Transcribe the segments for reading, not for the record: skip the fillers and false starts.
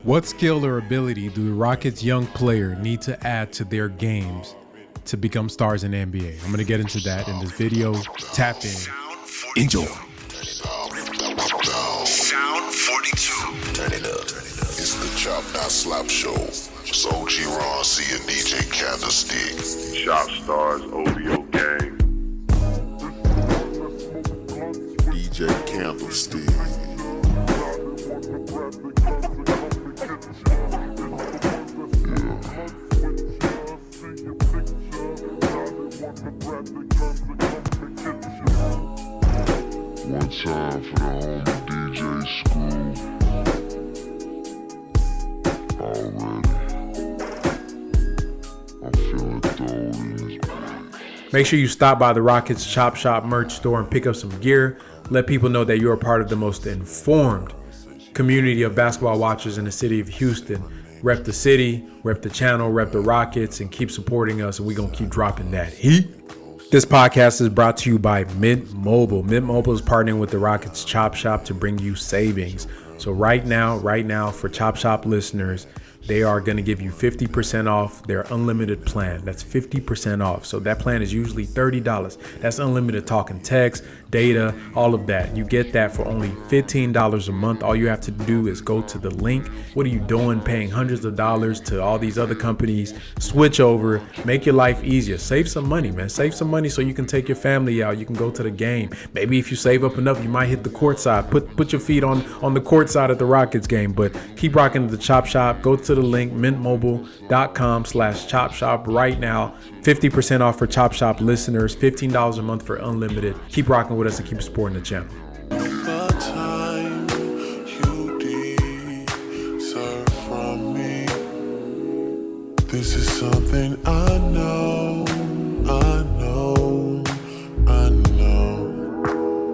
What skill or ability do the Rockets' young player need to add to their games to become stars in the NBA? I'm going to get into that in this video. Tap in. Enjoy. Sound 42. Turn it up. It's the Chop Not Slap Show. It's OG Ron C and DJ Candlestick. Chop Stars OVO Gang. DJ Candlestick. One time for the homie DJ Screw. Already. I'm feeling throwed in this bitch. Make sure you stop by the Rockets Chop Shop merch store and pick up some gear. Let people know that you're a part of the most informed community of basketball watchers in the city of Houston. Rep the city, rep the channel, rep the Rockets, and keep supporting us, and we're going to keep dropping that heat. This podcast is brought to you by Mint Mobile. Mint Mobile is partnering with the Rockets Chop Shop to bring you savings. So right now, for Chop Shop listeners, they are going to give you 50% off their unlimited plan. That's 50% off. So that plan is usually $30. That's unlimited talk and text, data, all of that. You get that for only $15 a month. All you have to do is go to the link. What are you doing paying hundreds of dollars to all these other companies? Switch over, make your life easier. Save some money, man. Save some money so you can take your family out. You can go to the game. Maybe if you save up enough, you might hit the court side. Put your feet on the court side at the Rockets game. But keep rocking the Chop Shop. Go to the link mintmobile.com/chop shop right now. 50% off for Chop Shop listeners, $15 a month for unlimited. Keep rocking with us and keep supporting the channel. This is something I know.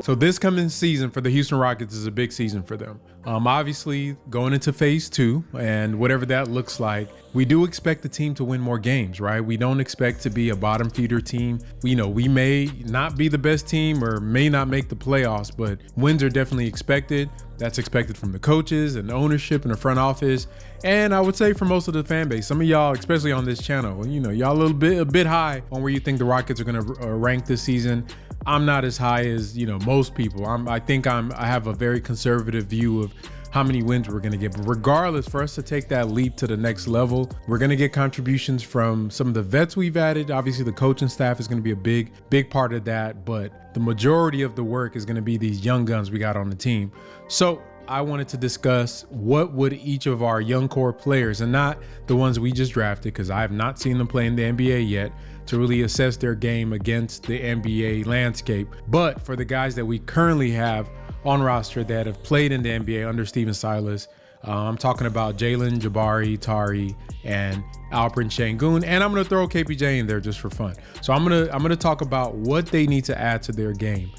So this coming season for the Houston Rockets is a big season for them. Obviously going into phase 2 and whatever that looks like, we do expect the team to win more games, right? We don't expect to be a bottom feeder team. We may not be the best team or may not make the playoffs, but wins are definitely expected. That's expected from the coaches and the ownership and the front office. And I would say for most of the fan base, some of y'all, especially on this channel, y'all a bit high on where you think the Rockets are going to rank this season. I'm not as high as, most people. I have a very conservative view of how many wins we're going to get. But regardless, for us to take that leap to the next level, we're going to get contributions from some of the vets we've added. Obviously, the coaching staff is going to be a big part of that. But the majority of the work is going to be these young guns we got on the team. So I wanted to discuss what would each of our young core players, and not the ones we just drafted, because I have not seen them play in the NBA yet, to really assess their game against the NBA landscape. But for the guys that we currently have on roster that have played in the NBA under Steven Silas, I'm talking about Jalen, Jabari, Tari, and Alperen Sengun, and I'm gonna throw KPJ in there just for fun. So I'm gonna talk about what they need to add to their game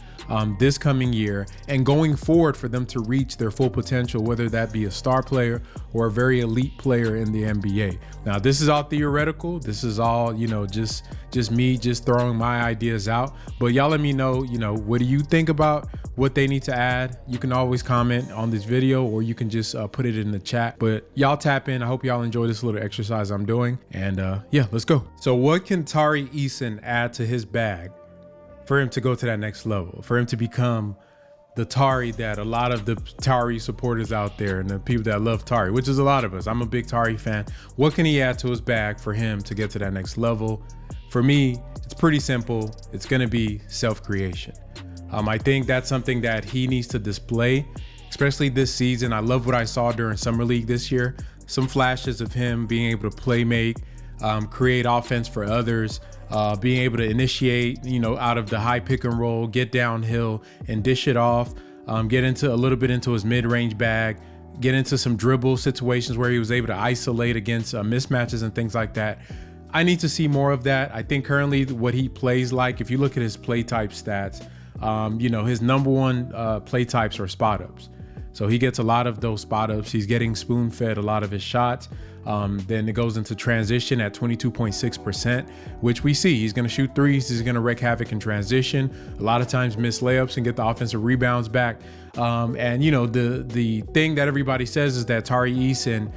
this coming year and going forward for them to reach their full potential, whether that be a star player or a very elite player in the NBA. Now, this is all theoretical. This is all, just me throwing my ideas out. But y'all let me know, what do you think about what they need to add? You can always comment on this video, or you can just put it in the chat. But y'all tap in. I hope y'all enjoy this little exercise I'm doing. And yeah, let's go. So what can Tari Eason add to his bag for him to go to that next level, for him to become the Tari that a lot of the Tari supporters out there and the people that love Tari, which is a lot of us. I'm a big Tari fan. What can he add to his bag for him to get to that next level? For me, it's pretty simple. It's going to be self-creation. I think that's something that he needs to display, especially this season. I love what I saw during Summer League this year. Some flashes of him being able to play make, create offense for others, being able to initiate, out of the high pick and roll, get downhill and dish it off, get into a little bit into his mid-range bag, get into some dribble situations where he was able to isolate against mismatches and things like that. I need to see more of that. I think currently what he plays like, if you look at his play type stats, his number one play types are spot ups. So he gets a lot of those spot ups. He's getting spoon fed a lot of his shots. Then it goes into transition at 22.6%, which we see. He's going to shoot threes. He's going to wreak havoc in transition. A lot of times miss layups and get the offensive rebounds back. And, you know, the thing that everybody says is that Tari Eason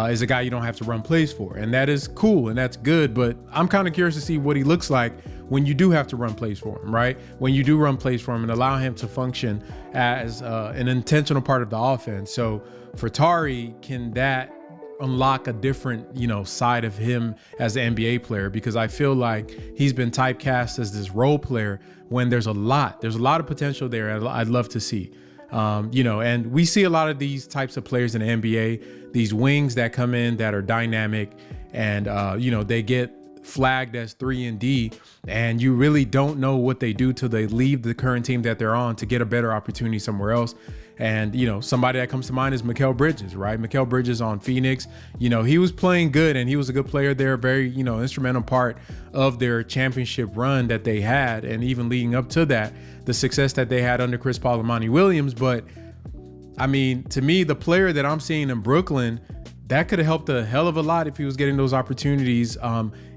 is a guy you don't have to run plays for. And that is cool and that's good. But I'm kind of curious to see what he looks like when you do have to run plays for him, right? When you do run plays for him and allow him to function as an intentional part of the offense. So for Tari, can that unlock a different, you know, side of him as an NBA player? Because I feel like he's been typecast as this role player when there's a lot of potential there. I'd love to see, you know, and we see a lot of these types of players in the NBA, these wings that come in that are dynamic and, you know, they get flagged as 3 and D, and you really don't know what they do till they leave the current team that they're on to get a better opportunity somewhere else. And, you know, somebody that comes to mind is Mikal Bridges, right? Mikal Bridges on Phoenix, you know, he was playing good and he was a good player there, very, you know, instrumental part of their championship run that they had. And even leading up to that, the success that they had under Chris Paul and Monty Williams. But I mean, to me, the player that I'm seeing in Brooklyn, that could have helped a hell of a lot if he was getting those opportunities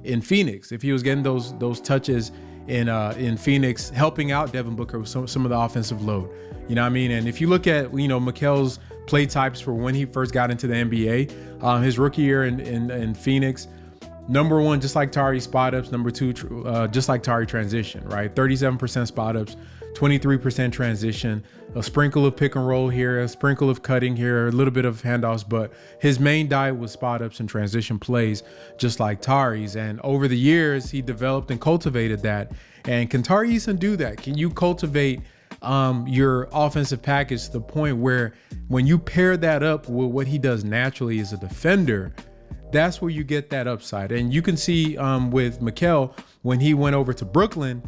in Phoenix, if he was getting those touches in Phoenix, helping out Devin Booker with some of the offensive load. You know what I mean? And if you look at, you know, Mikal's play types for when he first got into the NBA, his rookie year in Phoenix, number one, just like Tari, spot ups. Number two, just like Tari, transition, right? 37% spot ups, 23% transition, a sprinkle of pick and roll here, a sprinkle of cutting here, a little bit of handoffs, but his main diet was spot ups and transition plays, just like Tari's. And over the years, he developed and cultivated that. And can Tari Eason do that? Can you cultivate your offensive package to the point where when you pair that up with what he does naturally as a defender, that's where you get that upside? And you can see with Mikal, when he went over to Brooklyn,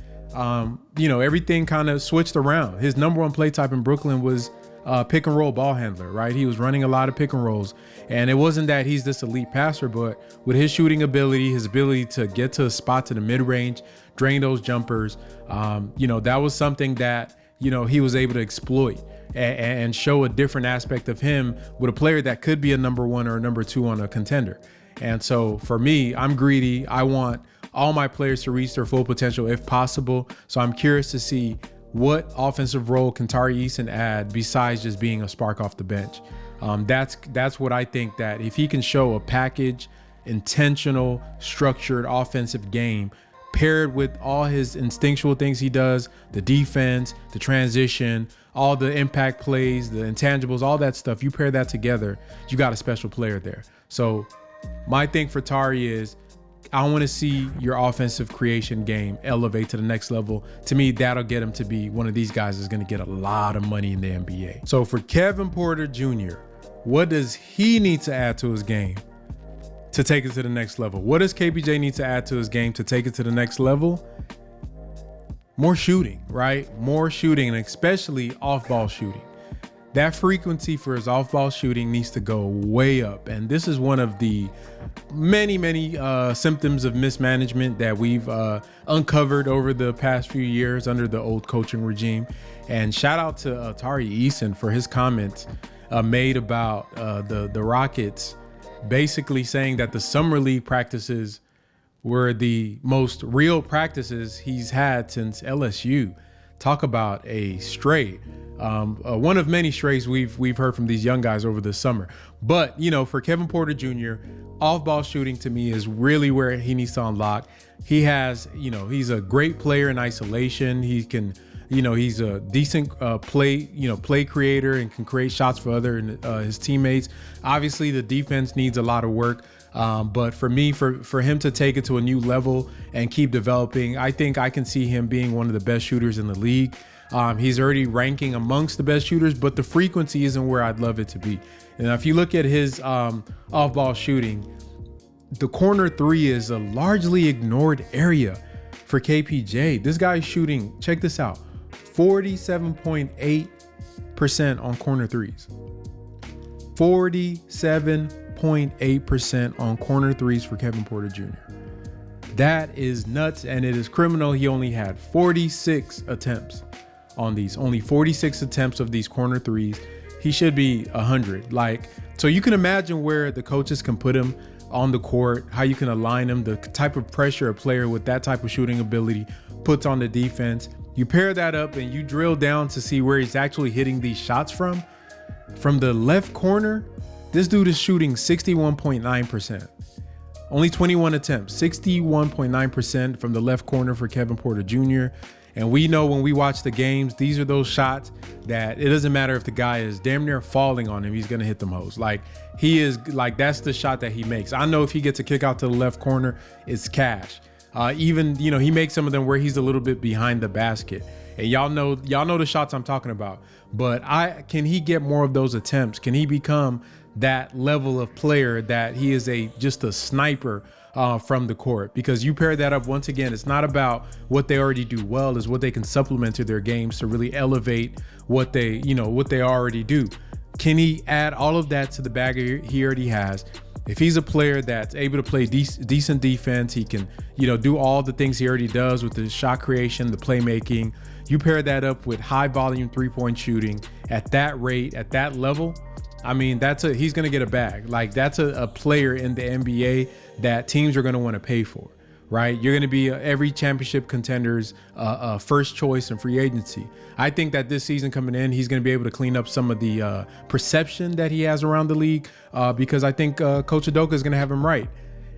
you know, everything kind of switched around. His number one play type in Brooklyn was pick and roll ball handler, right? He was running a lot of pick and rolls, and it wasn't that he's this elite passer, but with his shooting ability, his ability to get to a spot to the mid range, drain those jumpers, you know, that was something that, you know, he was able to exploit and show a different aspect of him with a player that could be a number one or a number two on a contender. And so for me, I'm greedy. I want all my players to reach their full potential if possible. So I'm curious to see what offensive role can Tari Eason add besides just being a spark off the bench. That's what I think, that if he can show a package, intentional, structured offensive game paired with all his instinctual things he does, the defense, the transition, all the impact plays, the intangibles, all that stuff, you pair that together, you got a special player there. So my thing for Tari is, I want to see your offensive creation game elevate to the next level. To me, that'll get him to be one of these guys that's going to get a lot of money in the NBA. So for Kevin Porter Jr., what does he need to add to his game to take it to the next level? What does KPJ need to add to his game to take it to the next level? More shooting, right? More shooting, and especially off-ball shooting. That frequency for his off-ball shooting needs to go way up. And this is one of the many symptoms of mismanagement that we've uncovered over the past few years under the old coaching regime. And shout out to Tari Eason for his comments made about the Rockets, basically saying that the summer league practices were the most real practices he's had since LSU. Talk about a stray. One of many strays we've heard from these young guys over the summer. But, you know, for Kevin Porter Jr., off-ball shooting to me is really where he needs to unlock. He has, you know, he's a great player in isolation. He can, you know, he's a decent play creator and can create shots for his teammates. Obviously, the defense needs a lot of work. But for me, for him to take it to a new level and keep developing, I think I can see him being one of the best shooters in the league. He's already ranking amongst the best shooters, but the frequency isn't where I'd love it to be. And if you look at his off-ball shooting, the corner three is a largely ignored area for KPJ. This guy's shooting, check this out, 47.8% on corner threes. 47.8% on corner threes for Kevin Porter Jr. That is nuts, and it is criminal. He only had 46 attempts on these, only 46 attempts of these corner threes. he should be 100. Like, so you can imagine where the coaches can put him on the court, how you can align him, the type of pressure a player with that type of shooting ability puts on the defense. You pair that up and you drill down to see where he's actually hitting these shots from. From the left corner, this dude is shooting 61.9%. Only 21 attempts, 61.9% from the left corner for Kevin Porter Jr. And we know when we watch the games, these are those shots that it doesn't matter if the guy is damn near falling on him, he's going to hit them hoes. Like, he is like, that's the shot that he makes. I know if he gets a kick out to the left corner, it's cash. Even, you know, he makes some of them where he's a little bit behind the basket. And y'all know the shots I'm talking about. But can he get more of those attempts? Can he become that level of player that he is just a sniper from the court? Because you pair that up, once again, it's not about what they already do well, is what they can supplement to their games to really elevate what they already do. Can he add all of that to the bag he already has? If he's a player that's able to play decent defense, he can, do all the things he already does with the shot creation, the playmaking. You pair that up with high volume 3-point shooting at that rate, at that level. I mean, he's going to get a bag. Like, that's a player in the NBA that teams are going to want to pay for, right? You're going to be every championship contender's first choice in free agency. I think that this season coming in, he's going to be able to clean up some of the perception that he has around the league because I think Coach Udoka is going to have him right.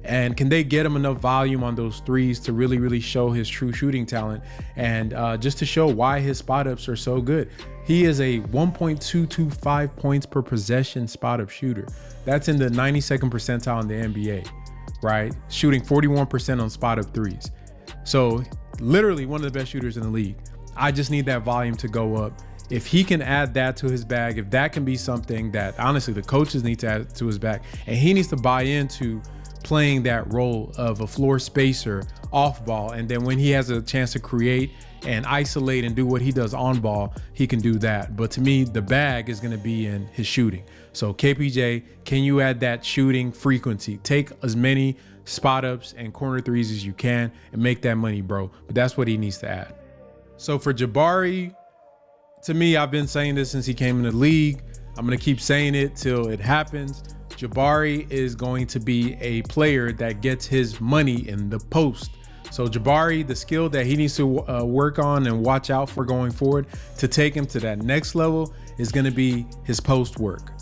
And can they get him enough volume on those threes to really, really show his true shooting talent and just to show why his spot ups are so good? He is a 1.225 points per possession spot up shooter. That's in the 92nd percentile in the NBA, right? Shooting 41% on spot up threes. So literally one of the best shooters in the league. I just need that volume to go up. If he can add that to his bag, if that can be something that honestly the coaches need to add to his bag, and he needs to buy into playing that role of a floor spacer off ball, and then when he has a chance to create and isolate and do what he does on ball, he can do that. But to me, the bag is going to be in his shooting. So KPJ, can you add that shooting frequency? Take as many spot ups and corner threes as you can and make that money, bro. But that's what he needs to add. So for Jabari, to me, I've been saying this since he came in the league. I'm going to keep saying it till it happens. Jabari is going to be a player that gets his money in the post. So Jabari, the skill that he needs to work on and watch out for going forward to take him to that next level is going to be his post work.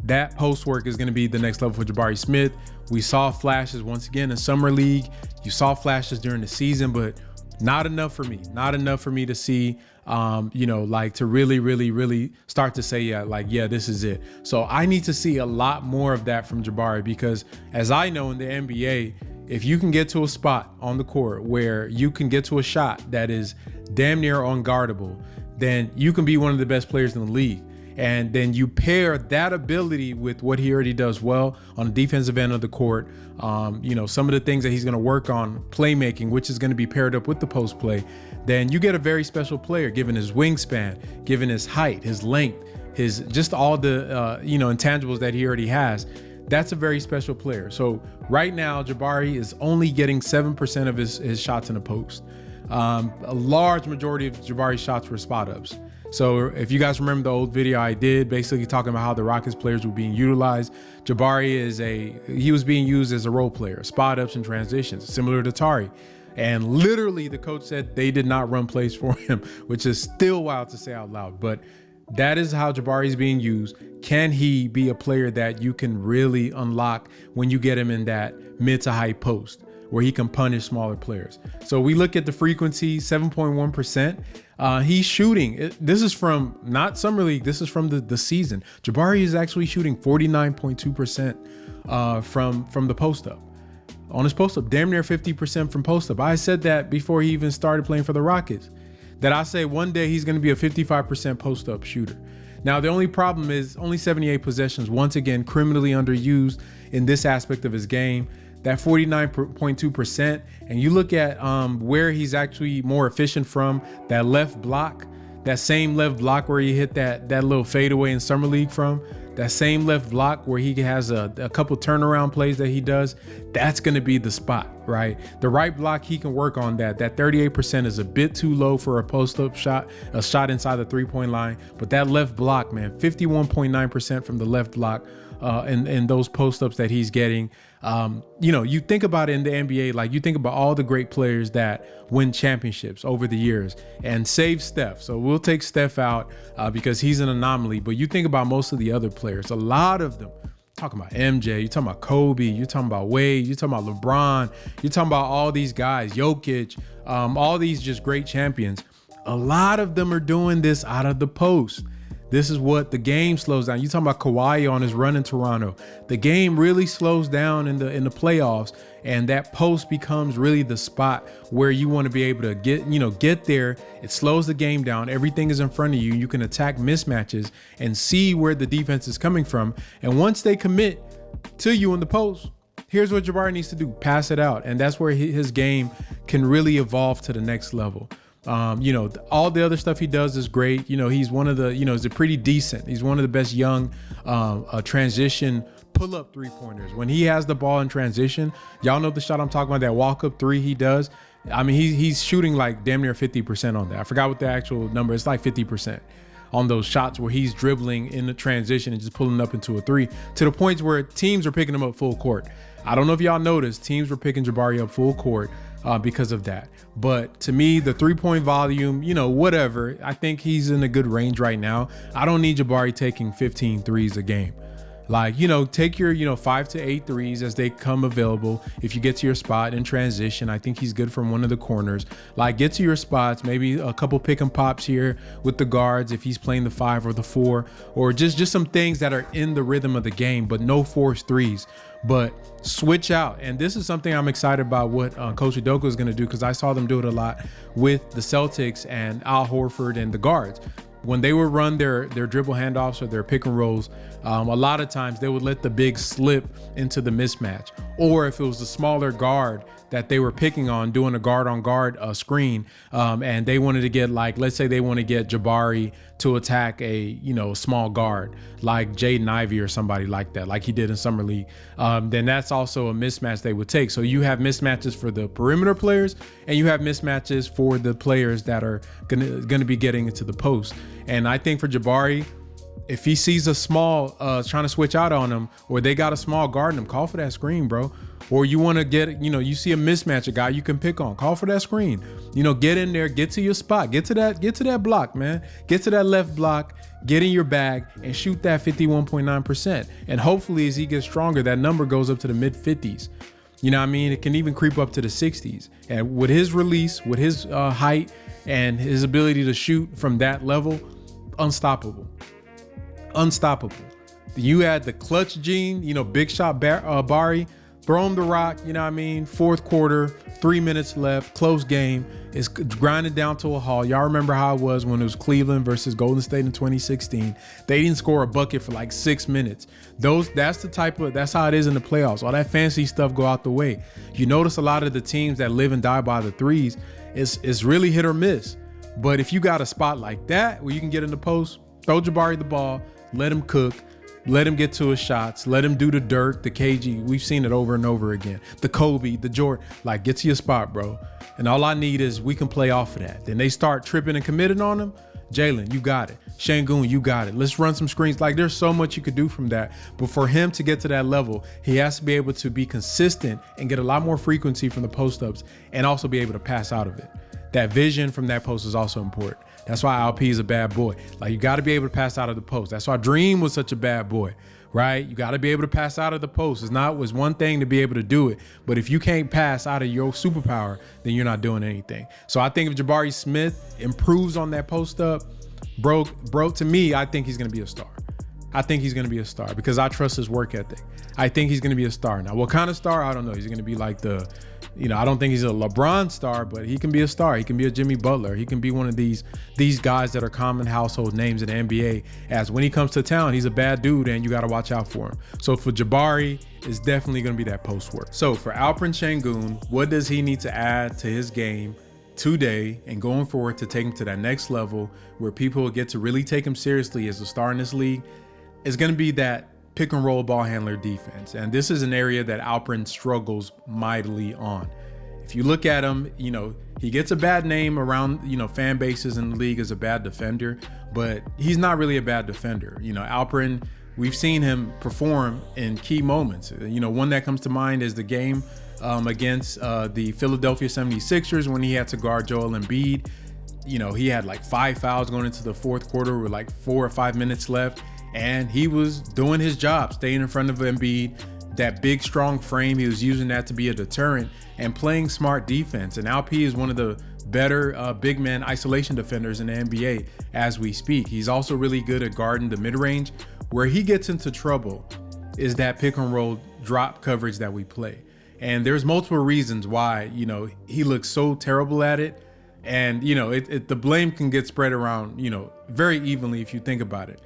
That post work is going to be the next level for Jabari Smith. We saw flashes once again in Summer League. You saw flashes during the season, but not enough for me. Not enough for me to see, like to really, really, really start to say, yeah, this is it. So I need to see a lot more of that from Jabari because as I know in the NBA, if you can get to a spot on the court where you can get to a shot that is damn near unguardable, then you can be one of the best players in the league. And then you pair that ability with what he already does well on the defensive end of the court. Some of the things that he's going to work on playmaking, which is going to be paired up with the post play. Then you get a very special player, given his wingspan, given his height, his length, his just all the intangibles that he already has. That's a very special player. So right now, Jabari is only getting 7% of his shots in the post. A large majority of Jabari's shots were spot ups. So if you guys remember the old video I did, basically talking about how the Rockets players were being utilized, Jabari he was being used as a role player, spot ups and transitions, similar to Tari. And literally the coach said they did not run plays for him, which is still wild to say out loud. But that is how Jabari is being used. Can he be a player that you can really unlock when you get him in that mid to high post where he can punish smaller players? So we look at the frequency, 7.1%. He's shooting. This is from not Summer League. This is from the season. Jabari is actually shooting 49.2% from the post up. On his post up, damn near 50% from post up. I said that before he even started playing for the Rockets, that I say one day he's going to be a 55% post up shooter. Now, the only problem is only 78 possessions, once again, criminally underused in this aspect of his game. That 49.2%, and you look at where he's actually more efficient from, that left block, that same left block where he hit that little fadeaway in Summer League from, that same left block where he has a couple turnaround plays that he does, that's going to be the spot, right? The right block, he can work on that. That 38% is a bit too low for a post-up shot, a shot inside the three-point line. But that left block, man, 51.9% from the left block in those post-ups that he's getting. You think about it in the NBA, like you think about all the great players that win championships over the years, and save Steph. So we'll take Steph out because he's an anomaly. But you think about most of the other players, a lot of them. Talking about MJ, you're talking about Kobe, you're talking about Wade, you're talking about LeBron, you're talking about all these guys, Jokic, all these just great champions. A lot of them are doing this out of the post. This is what the game slows down. You talking about Kawhi on his run in Toronto. The game really slows down in the playoffs, and that post becomes really the spot where you want to be able to get there. It slows the game down. Everything is in front of you. You can attack mismatches and see where the defense is coming from. And once they commit to you in the post, here's what Jabari needs to do: pass it out. And that's where his game can really evolve to the next level. All the other stuff he does is great. He's one of the, he's a pretty decent. He's one of the best young transition pull-up three-pointers. When he has the ball in transition, y'all know the shot I'm talking about, that walk-up three he does. I mean, he's shooting like damn near 50% on that. I forgot what the actual number. It's like 50% on those shots where he's dribbling in the transition and just pulling up into a three, to the points where teams are picking him up full court. I don't know if y'all noticed, teams were picking Jabari up full court because of that. But to me, the three-point volume, whatever, I think he's in a good range right now. I don't need Jabari taking 15 threes a game. Like, take your, 5 to 8 threes as they come available. If you get to your spot in transition, I think he's good from one of the corners. Like, get to your spots, maybe a couple pick and pops here with the guards if he's playing the 5 or the 4, or just some things that are in the rhythm of the game, but no forced threes. But switch out. And this is something I'm excited about what Coach Udoka is going to do, because I saw them do it a lot with the Celtics and Al Horford and the guards. When they would run their dribble handoffs or their pick and rolls, a lot of times they would let the big slip into the mismatch. Or if it was the smaller guard that they were picking on, doing a guard on guard screen, and they wanted to get, like, let's say they want to get Jabari to attack a small guard like Jaden Ivey or somebody like that, like he did in Summer League, then that's also a mismatch they would take. So you have mismatches for the perimeter players, and you have mismatches for the players that are gonna be getting into the post. And I think for Jabari, if he sees a small trying to switch out on him, or they got a small guard in him, call for that screen, bro. Or you want to get, you see a mismatch, a guy you can pick on, call for that screen. Get in there, get to your spot, get to that block, man. Get to that left block, get in your bag, and shoot that 51.9%. And hopefully, as he gets stronger, that number goes up to the mid 50s. You know what I mean? It can even creep up to the 60s. And with his release, with his height, and his ability to shoot from that level, unstoppable. You add the clutch gene, big shot Bari, throw him the rock, fourth quarter, 3 minutes left, close game. It's grinding down to a halt. Y'all remember how it was when it was Cleveland versus Golden State in 2016. They didn't score a bucket for like 6 minutes. That's how it is in the playoffs. All that fancy stuff go out the way. You notice a lot of the teams that live and die by the threes, it's really hit or miss. But if you got a spot like that where you can get in the post, throw Jabari the ball, let him cook, let him get to his shots, let him do the Dirk, the KG. We've seen it over and over again. The Kobe, the Jordan, like, get to your spot, bro. And all I need is we can play off of that. Then they start tripping and committing on him. Jalen, you got it. Şengün, you got it. Let's run some screens. Like, there's so much you could do from that. But for him to get to that level, he has to be able to be consistent and get a lot more frequency from the post-ups, and also be able to pass out of it. That vision from that post is also important. That's why LP is a bad boy. Like, you got to be able to pass out of the post. That's why Dream was such a bad boy, right? You got to be able to pass out of the post. It's one thing to be able to do it, but if you can't pass out of your superpower, then you're not doing anything. So I think if Jabari Smith improves on that post up, bro, to me, I think he's going to be a star. I think he's going to be a star because I trust his work ethic. I think he's going to be a star. Now, what kind of star? I don't know. He's going to be like I don't think he's a LeBron star, but he can be a star. He can be a Jimmy Butler. He can be one of these guys that are common household names in the NBA. As when he comes to town, he's a bad dude, and you got to watch out for him. So for Jabari, it's definitely going to be that post work. So for Alperen Şengün, what does he need to add to his game today and going forward to take him to that next level where people will get to really take him seriously as a star in this league? is going to be that pick and roll ball handler defense. And this is an area that Alperen struggles mightily on. If you look at him, he gets a bad name around, fan bases in the league as a bad defender, but he's not really a bad defender. Alperen, we've seen him perform in key moments. One that comes to mind is the game against the Philadelphia 76ers when he had to guard Joel Embiid. He had like 5 fouls going into the fourth quarter with like 4 or 5 minutes left, and he was doing his job, staying in front of Embiid. That big, strong frame, he was using that to be a deterrent and playing smart defense. And Alp is one of the better big man isolation defenders in the NBA as we speak. He's also really good at guarding the mid-range. Where he gets into trouble is that pick and roll drop coverage that we play. And there's multiple reasons why, he looks so terrible at it. And, the blame can get spread around, very evenly if you think about it.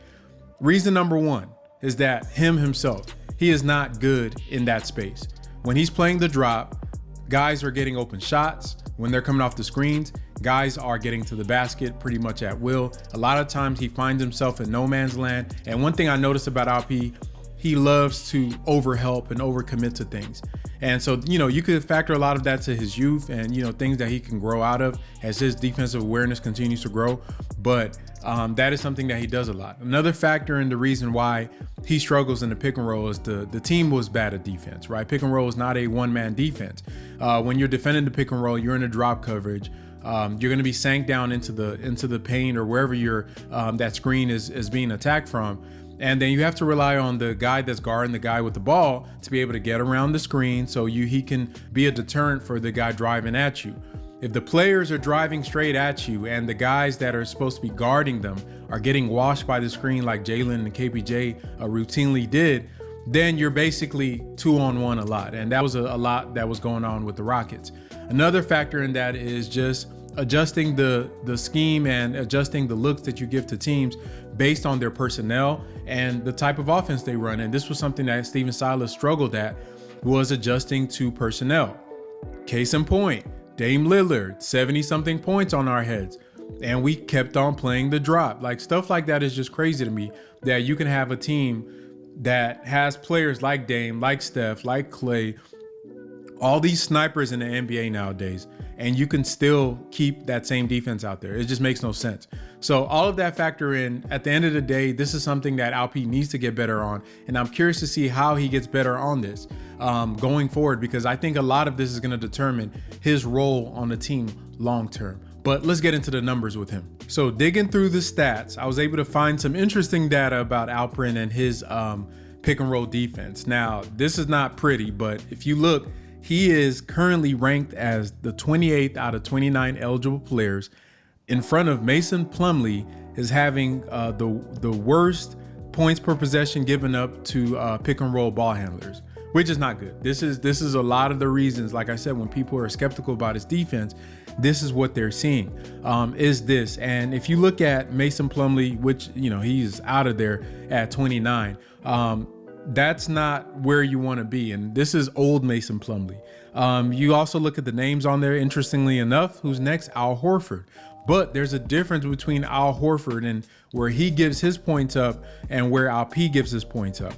Reason number one is that himself, he is not good in that space. When he's playing the drop, guys are getting open shots. When they're coming off the screens, guys are getting to the basket pretty much at will. A lot of times he finds himself in no man's land. And one thing I noticed about Alp, he loves to overhelp and overcommit to things. And so, you could factor a lot of that to his youth and, things that he can grow out of as his defensive awareness continues to grow. But that is something that he does a lot. Another factor in the reason why he struggles in the pick and roll is the team was bad at defense, right? Pick and roll is not a one-man defense. When you're defending the pick and roll, you're in a drop coverage. You're going to be sank down into the paint or wherever that screen is being attacked from. And then you have to rely on the guy that's guarding the guy with the ball to be able to get around the screen so he can be a deterrent for the guy driving at you. If the players are driving straight at you and the guys that are supposed to be guarding them are getting washed by the screen like Jalen and KPJ routinely did, then you're basically 2-on-1 a lot. And that was a lot that was going on with the Rockets. Another factor in that is just adjusting the scheme and adjusting the looks that you give to teams based on their personnel and the type of offense they run. And this was something that Stephen Silas struggled at, was adjusting to personnel. Case in point, Dame Lillard, 70-something points on our heads. And we kept on playing the drop. Like, stuff like that is just crazy to me, that you can have a team that has players like Dame, like Steph, like Clay, all these snipers in the NBA nowadays, and you can still keep that same defense out there. It just makes no sense. So all of that factor in, at the end of the day, this is something that Alp needs to get better on. And I'm curious to see how he gets better on this going forward, because I think a lot of this is going to determine his role on the team long term. But let's get into the numbers with him. So digging through the stats, I was able to find some interesting data about Alperen and his pick and roll defense. Now, this is not pretty, but if you look, he is currently ranked as the 28th out of 29 eligible players, in front of Mason Plumlee, is having the worst points per possession given up to pick and roll ball handlers, which is not good. This is a lot of the reasons, like I said, when people are skeptical about his defense, this is what they're seeing, is this. And if you look at Mason Plumlee, which, he's out of there at 29, that's not where you want to be. And this is old Mason Plumlee. You also look at the names on there. Interestingly enough, who's next? Al Horford. But there's a difference between Al Horford and where he gives his points up and where Alp gives his points up.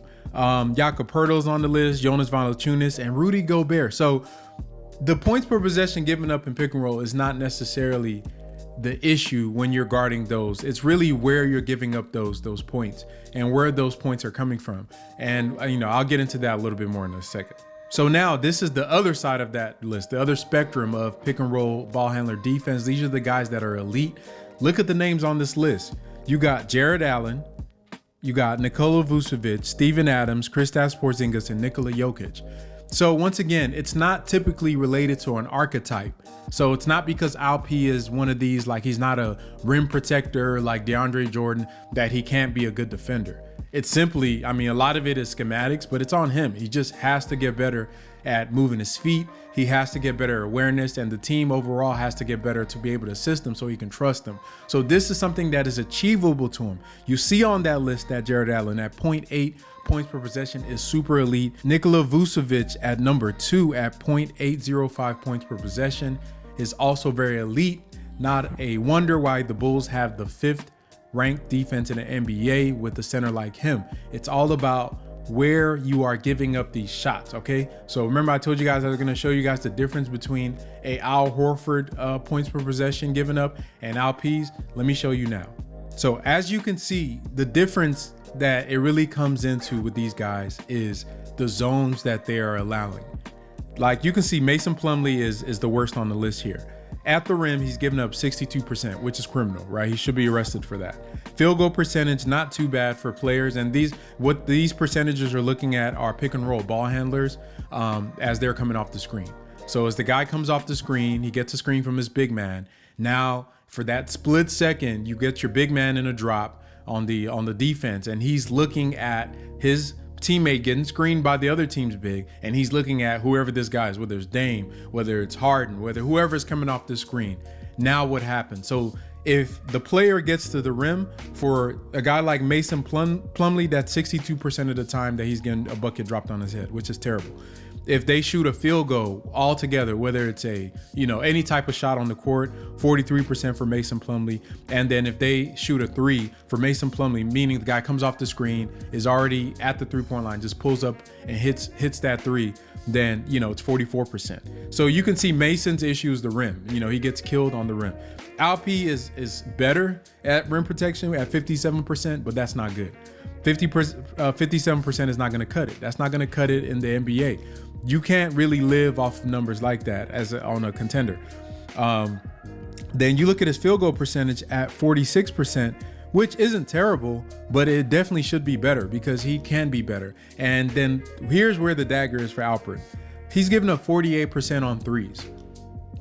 Jakob Poeltl's on the list, Jonas Valanciunas, and Rudy Gobert. So the points per possession given up in pick and roll is not necessarily the issue when you're guarding those. It's really where you're giving up those points and where those points are coming from. And I'll get into that a little bit more in a second. So now this is the other side of that list, the other spectrum of pick and roll ball handler defense. These are the guys that are elite. Look at the names on this list. You got Jared Allen, you got Nikola Vucevic, Steven Adams, Kristaps Porzingis, and Nikola Jokic. So once again, it's not typically related to an archetype. So it's not because Alp is one of these, like he's not a rim protector like DeAndre Jordan, that he can't be a good defender. It's simply, a lot of it is schematics, but it's on him. He just has to get better at moving his feet. He has to get better awareness, and the team overall has to get better to be able to assist him so he can trust them. So this is something that is achievable to him. You see on that list that Jared Allen at 0.8 points per possession is super elite. Nikola Vucevic at number 2 at 0.805 points per possession is also very elite. Not a wonder why the Bulls have the 5th ranked defense in the NBA with a center like him. It's all about where you are giving up these shots, okay? So remember I told you guys I was going to show you guys the difference between a Al Horford points per possession given up and Al P's. Let me show you now. So as you can see, the difference that it really comes into with these guys is the zones that they are allowing. Like you can see Mason Plumlee is the worst on the list here. At the rim, he's given up 62%, which is criminal, right? He should be arrested for that. Field goal percentage, not too bad for players. And what these percentages are looking at are pick and roll ball handlers as they're coming off the screen. So as the guy comes off the screen, he gets a screen from his big man. Now, for that split second, you get your big man in a drop on the defense, and he's looking at his teammate getting screened by the other team's big, and he's looking at whoever this guy is, whether it's Dame, whether it's Harden, whether whoever's coming off the screen. Now what happens? So if the player gets to the rim, for a guy like Mason Plumlee, that's 62% of the time that he's getting a bucket dropped on his head, which is terrible. If they shoot a field goal altogether, whether it's any type of shot on the court, 43% for Mason Plumlee. And then if they shoot a three for Mason Plumlee, meaning the guy comes off the screen, is already at the 3-point line, just pulls up and hits that three, then, it's 44%. So you can see Mason's issue is the rim. He gets killed on the rim. Alp is better at rim protection at 57%, but that's not good. 57% is not going to cut it. That's not going to cut it in the NBA. You can't really live off of numbers like that on a contender. Then you look at his field goal percentage at 46%, which isn't terrible, but it definitely should be better because he can be better. And then here's where the dagger is for Alpert. He's given up 48% on threes.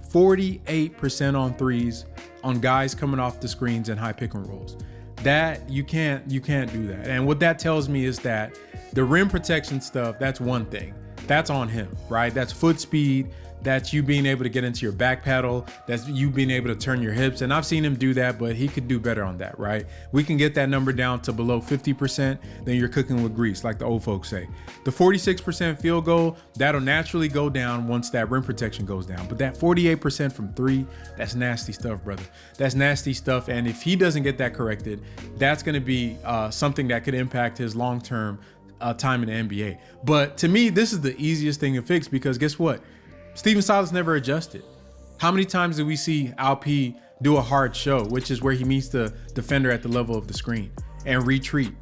48% on threes on guys coming off the screens and high pick and rolls. That you can't do that. And what that tells me is that the rim protection stuff, that's one thing. That's on him, right? That's foot speed. That's you being able to get into your back pedal. That's you being able to turn your hips. And I've seen him do that, but he could do better on that, right? We can get that number down to below 50%, then you're cooking with grease, like the old folks say. The 46% field goal, that'll naturally go down once that rim protection goes down. But that 48% from three, that's nasty stuff, brother. That's nasty stuff. And if he doesn't get that corrected, that's going to be something that could impact his long-term time in the NBA. But to me, this is the easiest thing to fix because guess what? Stephen Silas never adjusted. How many times did we see Alp do a hard show, which is where he meets the defender at the level of the screen and retreat,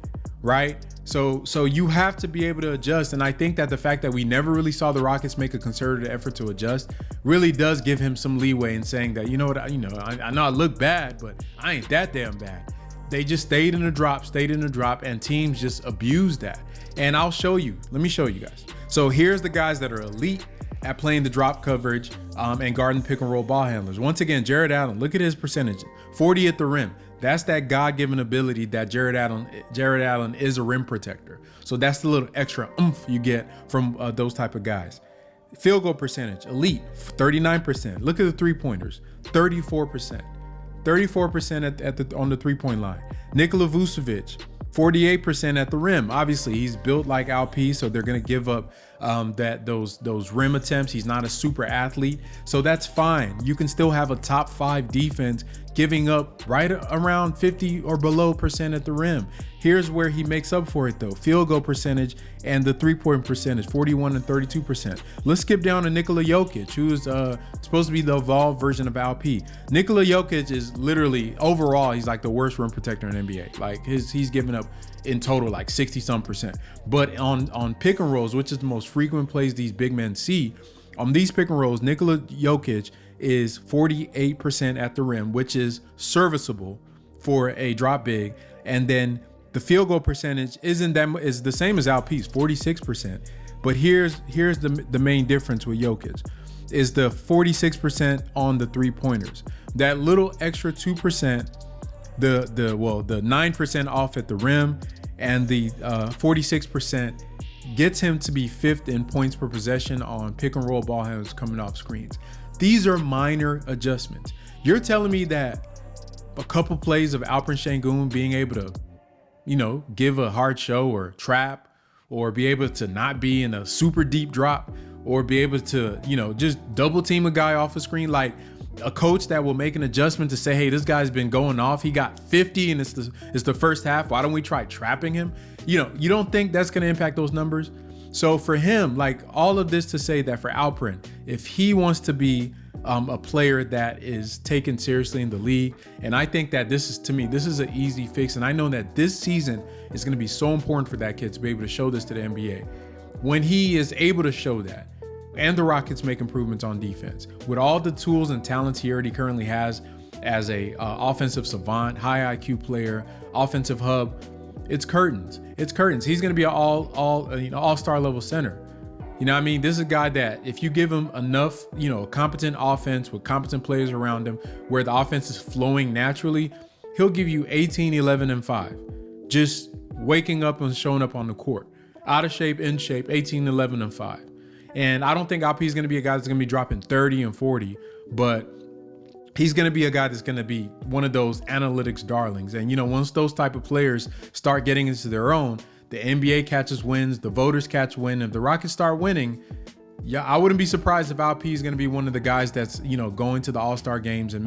right? So you have to be able to adjust. And I think that the fact that we never really saw the Rockets make a concerted effort to adjust really does give him some leeway in saying that, I know I look bad, but I ain't that damn bad. They just stayed in the drop, and teams just abused that. And I'll show you. Let me show you guys. So here's the guys that are elite at playing the drop coverage and guarding pick and roll ball handlers. Once again, Jared Allen, look at his percentage, 40 at the rim. That's that God-given ability that Jared Allen is a rim protector. So that's the little extra oomph you get from those type of guys. Field goal percentage, elite, 39%. Look at the three-pointers, 34%. 34% on the three-point line. Nikola Vucevic, 48% at the rim. Obviously, he's built like Alp, so they're going to give up those rim attempts. He's not a super athlete, so that's fine. You can still have a top 5 defense giving up right around 50 or below % at the rim. Here's where he makes up for it though. Field goal percentage and the 3-point percentage, 41 and 32%. Let's skip down to Nikola Jokic, who is supposed to be the evolved version of Alp. Nikola Jokic is literally, overall, he's like the worst rim protector in NBA. Like he's given up in total like 60-some%. But on pick and rolls, which is the most frequent plays these big men see, on these pick and rolls, Nikola Jokic is 48% at the rim, which is serviceable for a drop big. And then the field goal percentage is the same as Alp's, 46%. But here's the main difference with Jokic is the 46% on the 3-pointers. That little extra 2%, the 9% off at the rim, and the 46% gets him to be 5th in points per possession on pick and roll ball handlers coming off screens. These are minor adjustments. You're telling me that a couple plays of Alperen Sengun being able to, give a hard show or trap, or be able to not be in a super deep drop, or be able to, just double team a guy off a screen, like a coach that will make an adjustment to say, hey, this guy's been going off. He got 50 and it's the first half. Why don't we try trapping him? You don't think that's going to impact those numbers? So for him, like all of this to say that for Alperen, if he wants to be a player that is taken seriously in the league, and I think that this is an easy fix. And I know that this season is going to be so important for that kid to be able to show this to the NBA. When he is able to show that, and the Rockets make improvements on defense with all the tools and talents he already currently has as a offensive savant, high IQ player, offensive hub, it's curtains. It's curtains. He's going to be an all-star level center. You know what I mean? This is a guy that if you give him enough, competent offense with competent players around him where the offense is flowing naturally, he'll give you 18, 11, and 5. Just waking up and showing up on the court. Out of shape, in shape, 18, 11, and 5. And I don't think Alp is going to be a guy that's going to be dropping 30 and 40, but he's going to be a guy that's going to be one of those analytics darlings. And, once those type of players start getting into their own, the NBA catches wins, the voters catch win. If the Rockets start winning, I wouldn't be surprised if Alp is going to be one of the guys that's, going to the All-Star games and,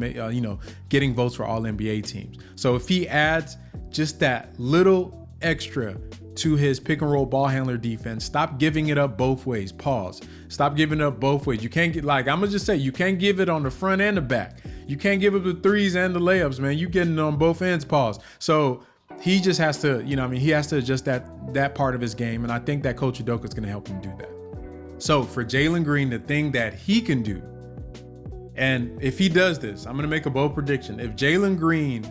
getting votes for all NBA teams. So if he adds just that little extra to his pick and roll ball handler defense, stop giving it up both ways. Pause. Stop giving it up both ways. You can't get I'm gonna just say you can't give it on the front and the back. You can't give up the threes and the layups, man. You getting it on both ends. Pause. So he just has to, he has to adjust that part of his game, and I think that Coach Udoka is gonna help him do that. So for Jalen Green, the thing that he can do, and if he does this, I'm gonna make a bold prediction. If Jalen Green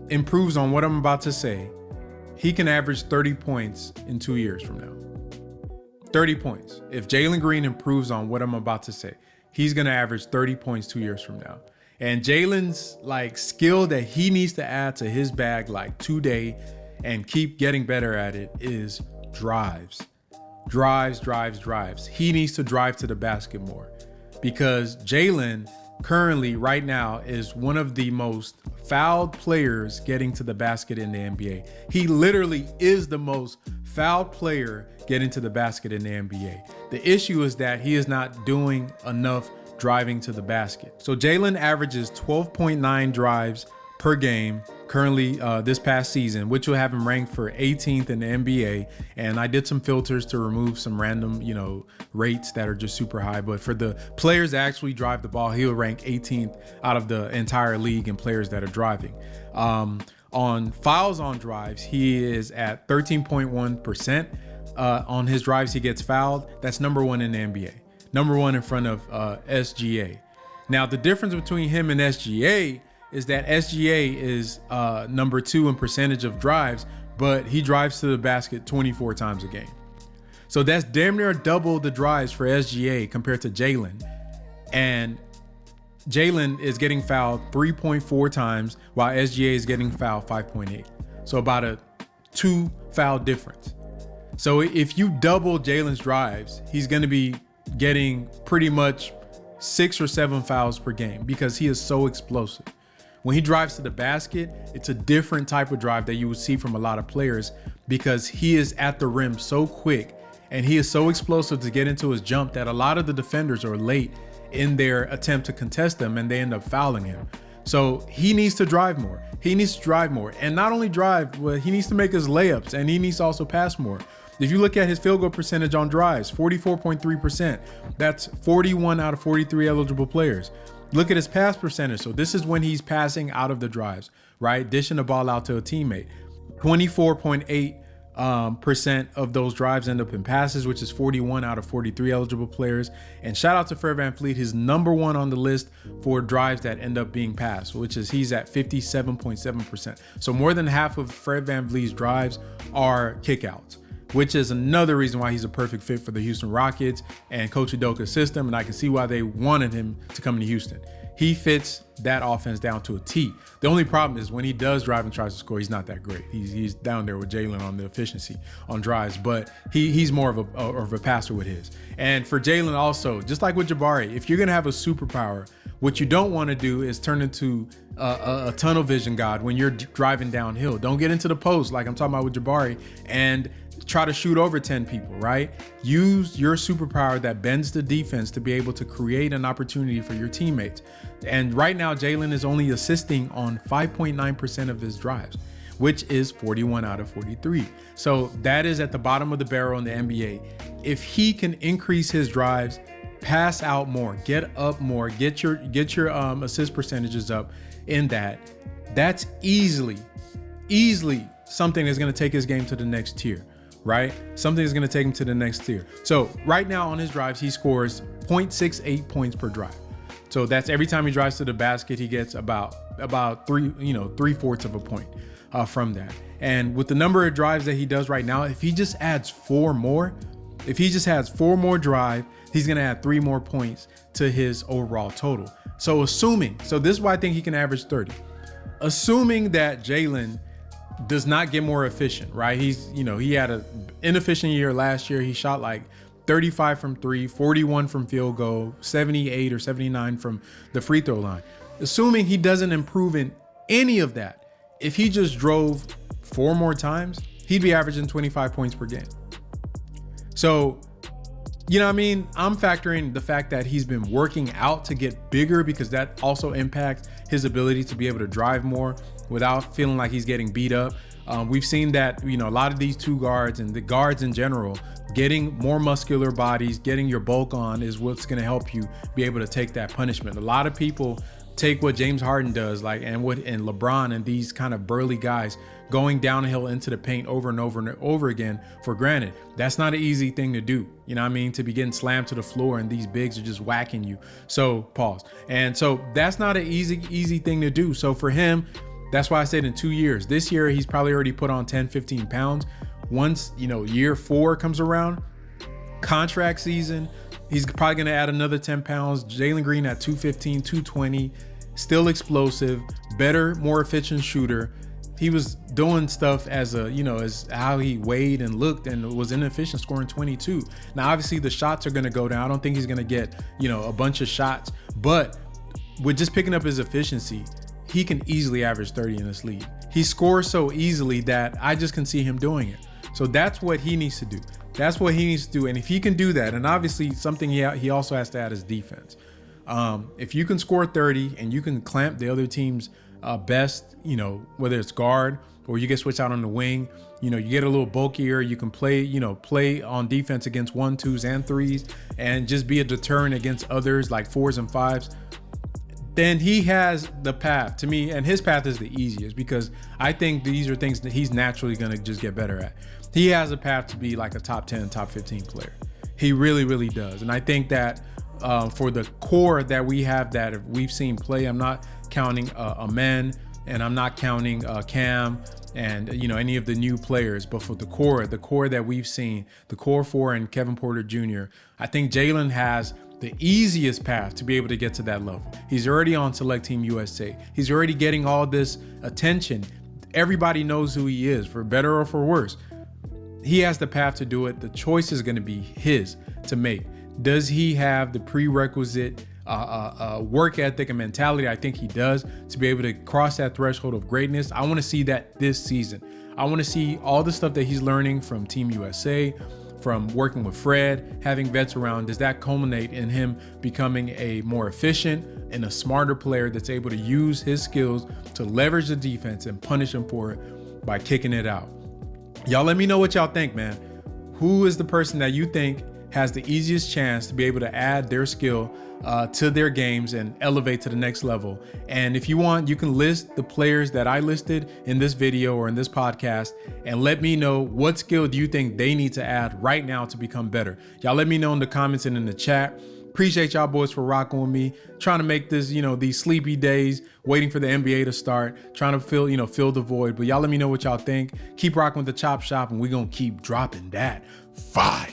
improves on what I'm about to say, he can average 30 points in 2 years from now. 30 points. If Jalen Green improves on what I'm about to say, he's going to average 30 points 2 years from now. And Jalen's skill that he needs to add to his bag today and keep getting better at it is drives. Drives. He needs to drive to the basket more because Jalen currently right now is one of the most fouled players getting to the basket in the NBA. He literally is the most fouled player getting to the basket in the NBA. The issue is that he is not doing enough driving to the basket. So Jalen averages 12.9 drives per game currently this past season, which will have him ranked for 18th in the NBA. And I did some filters to remove some random, rates that are just super high. But for the players that actually drive the ball, he'll rank 18th out of the entire league in players that are driving. On fouls on drives, he is at 13.1%. On his drives, he gets fouled. That's number one in the NBA. Number one in front of SGA. Now, the difference between him and SGA is that SGA is number 2 in percentage of drives, but he drives to the basket 24 times a game. So that's damn near double the drives for SGA compared to Jalen. And Jalen is getting fouled 3.4 times while SGA is getting fouled 5.8. So about a 2 foul difference. So if you double Jalen's drives, he's going to be getting pretty much 6 or 7 fouls per game because he is so explosive. When he drives to the basket, it's a different type of drive that you would see from a lot of players because he is at the rim so quick and he is so explosive to get into his jump that a lot of the defenders are late in their attempt to contest him and they end up fouling him. So he needs to drive more. And not only drive, well, he needs to make his layups and he needs to also pass more. If you look at his field goal percentage on drives, 44.3%. That's 41 out of 43 eligible players. Look at his pass percentage. So this is when he's passing out of the drives, right? Dishing the ball out to a teammate. 24.8% of those drives end up in passes, which is 41 out of 43 eligible players. And shout out to Fred VanVleet, his number one on the list for drives that end up being passed, which is he's at 57.7%. So more than half of Fred VanVleet's drives are kickouts, which is another reason why he's a perfect fit for the Houston Rockets and Coach Udoka's system. And I can see why they wanted him to come to Houston. He fits that offense down to a T. The only problem is when he does drive and tries to score, he's not that great. He's down there with Jalen on the efficiency on drives, but he's more of a passer with his. And for Jalen also, just like with Jabari, if you're going to have a superpower, what you don't want to do is turn into a tunnel vision god when you're driving downhill. Don't get into the post like I'm talking about with Jabari and try to shoot over 10 people, right? Use your superpower that bends the defense to be able to create an opportunity for your teammates. And right now, Jalen is only assisting on 5.9% of his drives, which is 41 out of 43. So that is at the bottom of the barrel in the NBA. If he can increase his drives, pass out more, get up more, get your assist percentages up in that's easily something that's going to take his game to the next tier. Right? Something is going to take him to the next tier. So right now on his drives, he scores 0.68 points per drive. So that's every time he drives to the basket, he gets about 3/4 of a point from that. And with the number of drives that he does right now, if he just adds four more drive, he's going to add 3 more points to his overall total. So this is why I think he can average 30. Assuming that Jalen does not get more efficient, right? He had an inefficient year last year. He shot like 35 from 3, 41 from field goal, 78 or 79 from the free throw line. Assuming he doesn't improve in any of that, if he just drove 4 more times, he'd be averaging 25 points per game. So, I'm factoring the fact that he's been working out to get bigger, because that also impacts his ability to be able to drive more without feeling like he's getting beat up. We've seen that, a lot of these 2 guards and the guards in general, getting more muscular bodies, getting your bulk on is what's going to help you be able to take that punishment. A lot of people take what James Harden does, and LeBron and these kind of burly guys going downhill into the paint over and over and over again for granted. That's not an easy thing to do. To be getting slammed to the floor and these bigs are just whacking you. So pause. And so that's not an easy thing to do. So for him, that's why I said in 2 years. This year, he's probably already put on 10, 15 pounds. Once, year 4 comes around, contract season, he's probably going to add another 10 pounds. Jalen Green at 215, 220, still explosive, better, more efficient shooter. He was doing stuff as how he weighed and looked and was inefficient, scoring 22. Now, obviously, the shots are going to go down. I don't think he's going to get, a bunch of shots. But with just picking up his efficiency, he can easily average 30 in this league. He scores so easily that I just can see him doing it. So that's what he needs to do. And if he can do that, and obviously something he also has to add is defense. If you can score 30 and you can clamp the other team's best, whether it's guard or you get switched out on the wing, you get a little bulkier, you can play on defense against 1, 2s and 3s and just be a deterrent against others like 4s and 5s. Then he has the path to me, and his path is the easiest, because I think these are things that he's naturally going to just get better at. He has a path to be like a top 10, top 15 player. He really, really does. And I think that for the core that we have that we've seen play, I'm not counting Amen, and I'm not counting Cam and any of the new players, but for the core that we've seen, the core 4 and Kevin Porter Jr., I think Jalen has the easiest path to be able to get to that level. He's already on Select Team USA. He's already getting all this attention. Everybody knows who he is, for better or for worse. He has the path to do it. The choice is going to be his to make. Does he have the prerequisite work ethic and mentality? I think he does, to be able to cross that threshold of greatness. I want to see that this season. I want to see all the stuff that he's learning from Team USA, from working with Fred, having vets around. Does that culminate in him becoming a more efficient and a smarter player that's able to use his skills to leverage the defense and punish him for it by kicking it out? Y'all let me know what y'all think, man. Who is the person that you think has the easiest chance to be able to add their skill to their games and elevate to the next level? And if you want, you can list the players that I listed in this video or in this podcast and let me know what skill do you think they need to add right now to become better. Y'all let me know in the comments and in the chat. Appreciate y'all boys for rocking with me, trying to make this, these sleepy days, waiting for the NBA to start, trying to fill the void. But y'all let me know what y'all think. Keep rocking with the Chop Shop, and we're going to keep dropping that fire.